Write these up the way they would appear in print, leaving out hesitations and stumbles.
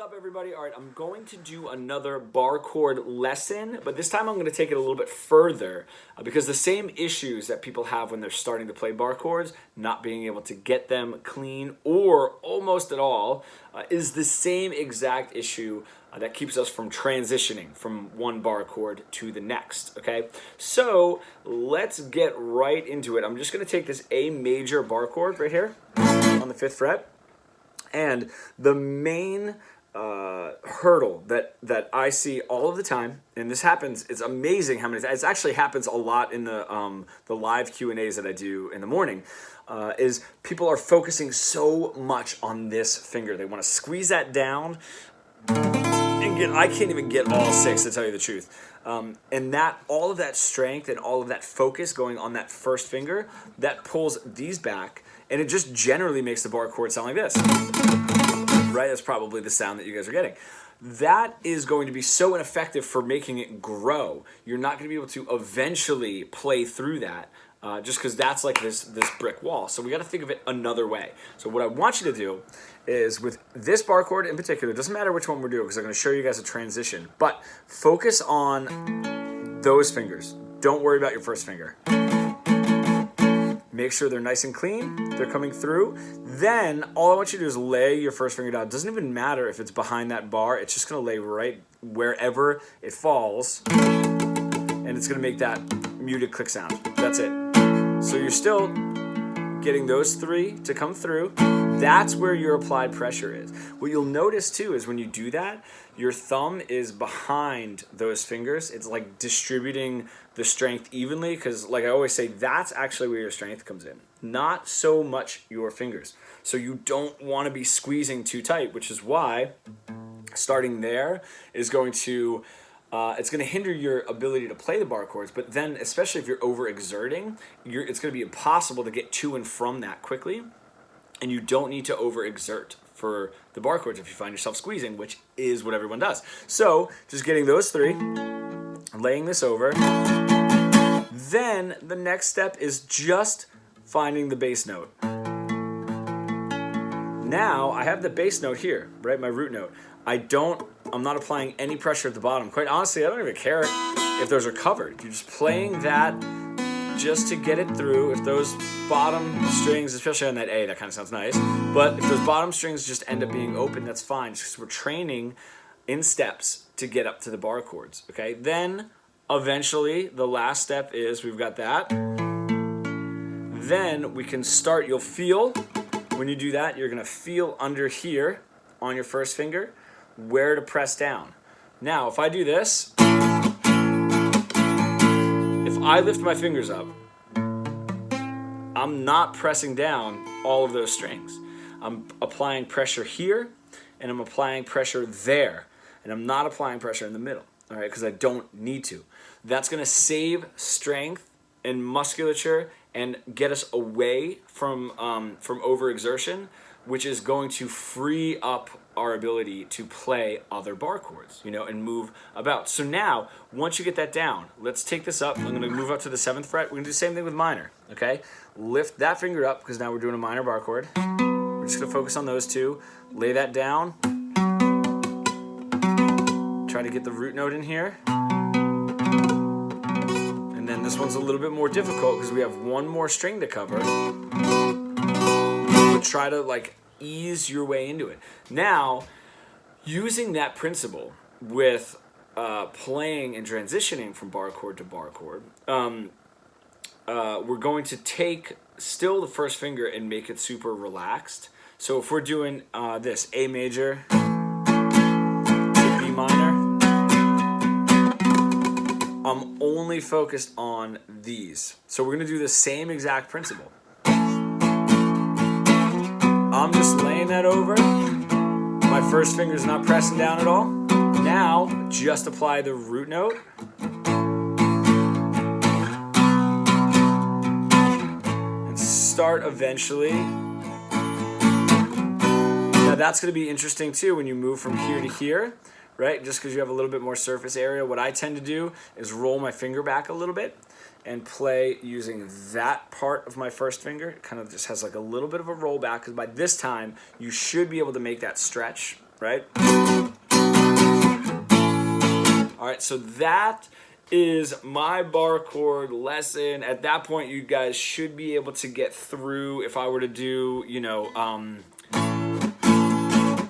up, everybody? All right, I'm going to do another bar chord lesson, but this time I'm going to take it a little bit further because the same issues that people have when they're starting to play bar chords, not being able to get them clean or almost at all, is the same exact issue that keeps us from transitioning from one bar chord to the next, okay? So let's get right into it. I'm just going to take this A major bar chord right here on the 5th fret. And the main hurdle that I see all of the time, and this happens, it's amazing how many, it actually happens a lot in the live Q&As that I do in the morning, is people are focusing so much on this finger. They want to squeeze that down, and I can't even get all 6 to tell you the truth. And that, all of that strength and all of that focus going on that first finger, that pulls these back, and it just generally makes the bar chord sound like this. Right? That's probably the sound that you guys are getting. That is going to be so ineffective for making it grow. You're not going to be able to eventually play through that just because that's like this brick wall. So we got to think of it another way. So what I want you to do is with this bar chord in particular, it doesn't matter which one we're doing because I'm going to show you guys a transition, but focus on those fingers. Don't worry about your first finger. Make sure they're nice and clean, they're coming through. Then all I want you to do is lay your first finger down. It doesn't even matter if it's behind that bar, it's just gonna lay right wherever it falls, and it's gonna make that muted click sound. That's it. So you're still getting those 3 to come through. That's where your applied pressure is. What you'll notice too is when you do that, your thumb is behind those fingers. It's like distributing the strength evenly because, like I always say, that's actually where your strength comes in, not so much your fingers. So you don't want to be squeezing too tight, which is why starting there is going to it's going to hinder your ability to play the bar chords, but then especially if you're overexerting, it's going to be impossible to get to and from that quickly, and you don't need to overexert for the bar chords if you find yourself squeezing, which is what everyone does. So just getting those 3, laying this over, then the next step is just finding the bass note. Now I have the bass note here, right, my root note. I'm not applying any pressure at the bottom. Quite honestly, I don't even care if those are covered. You're just playing that just to get it through. If those bottom strings, especially on that A, that kind of sounds nice, but if those bottom strings just end up being open, that's fine, just because we're training in steps to get up to the bar chords, okay? Then, eventually, the last step is we've got that. Then we can start, you'll feel, when you do that, you're gonna feel under here on your first finger where to press down. Now, if I do this, if I lift my fingers up, I'm not pressing down all of those strings. I'm applying pressure here, and I'm applying pressure there, and I'm not applying pressure in the middle, all right, because I don't need to. That's gonna save strength and musculature and get us away from overexertion, which is going to free up our ability to play other bar chords, you know, and move about. So now, once you get that down, let's take this up. I'm going to move up to the 7th fret. We're going to do the same thing with minor, okay? Lift that finger up because now we're doing a minor bar chord. We're just going to focus on those 2. Lay that down. Try to get the root note in here. And then this one's a little bit more difficult because we have one more string to cover. But try to like ease your way into it. Now, using that principle with playing and transitioning from bar chord to bar chord, we're going to take still the first finger and make it super relaxed. So if we're doing this, A major to B minor, I'm only focused on these. So we're going to do the same exact principle. I'm just laying that over. My first finger's not pressing down at all. Now, just apply the root note. And start eventually. Now that's going to be interesting too when you move from here to here, right? Just because you have a little bit more surface area. What I tend to do is roll my finger back a little bit and play using that part of my first finger. It kind of just has like a little bit of a rollback because by this time you should be able to make that stretch right? All right, so that is my bar chord lesson. At that point, you guys should be able to get through. If I were to do, you know,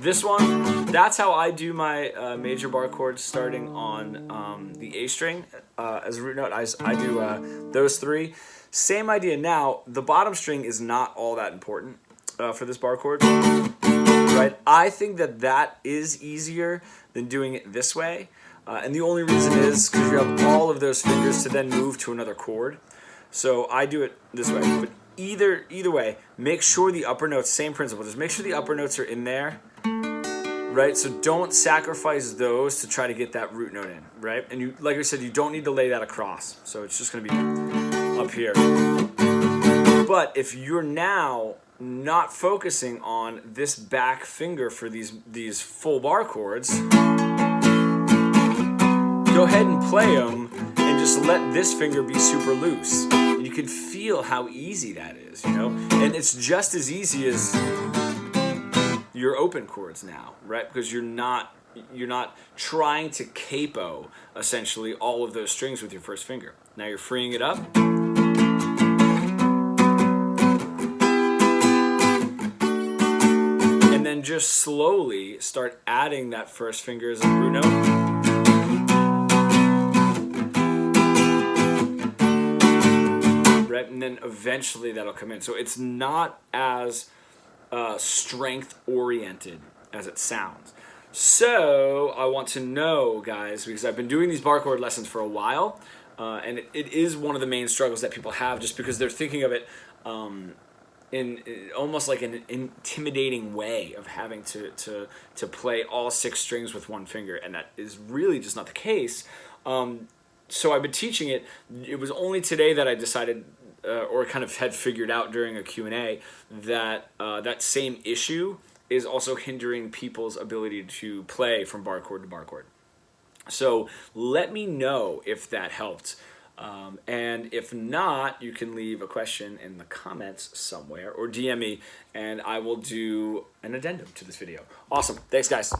this one, that's how I do my major bar chords, starting on the A string as a root note. I do those three. Same idea. Now, the bottom string is not all that important for this bar chord, right? I think that that is easier than doing it this way. And the only reason is because you have all of those fingers to then move to another chord. So I do it this way. But either way, make sure the upper notes, same principle, just make sure the upper notes are in there, right? So don't sacrifice those to try to get that root note in, right? And you, like I said, you don't need to lay that across. So it's just going to be up here. But if you're now not focusing on this back finger for these full bar chords, go ahead and play them and just let this finger be super loose. And you can feel how easy that is, you know? And it's just as easy as your open chords now, right? Because you're not trying to capo, essentially, all of those strings with your first finger. Now you're freeing it up. And then just slowly start adding that first finger as a root note. And then eventually that'll come in. So it's not as strength oriented as it sounds. So I want to know, guys, because I've been doing these bar chord lessons for a while, and it is one of the main struggles that people have, just because they're thinking of it in almost like an intimidating way of having to play all 6 strings with one finger, and that is really just not the case. So I've been teaching it. It was only today that I decided, or kind of had figured out during a Q&A, that that same issue is also hindering people's ability to play from bar chord to bar chord. So let me know if that helped. And if not, you can leave a question in the comments somewhere or DM me, and I will do an addendum to this video. Awesome. Thanks, guys.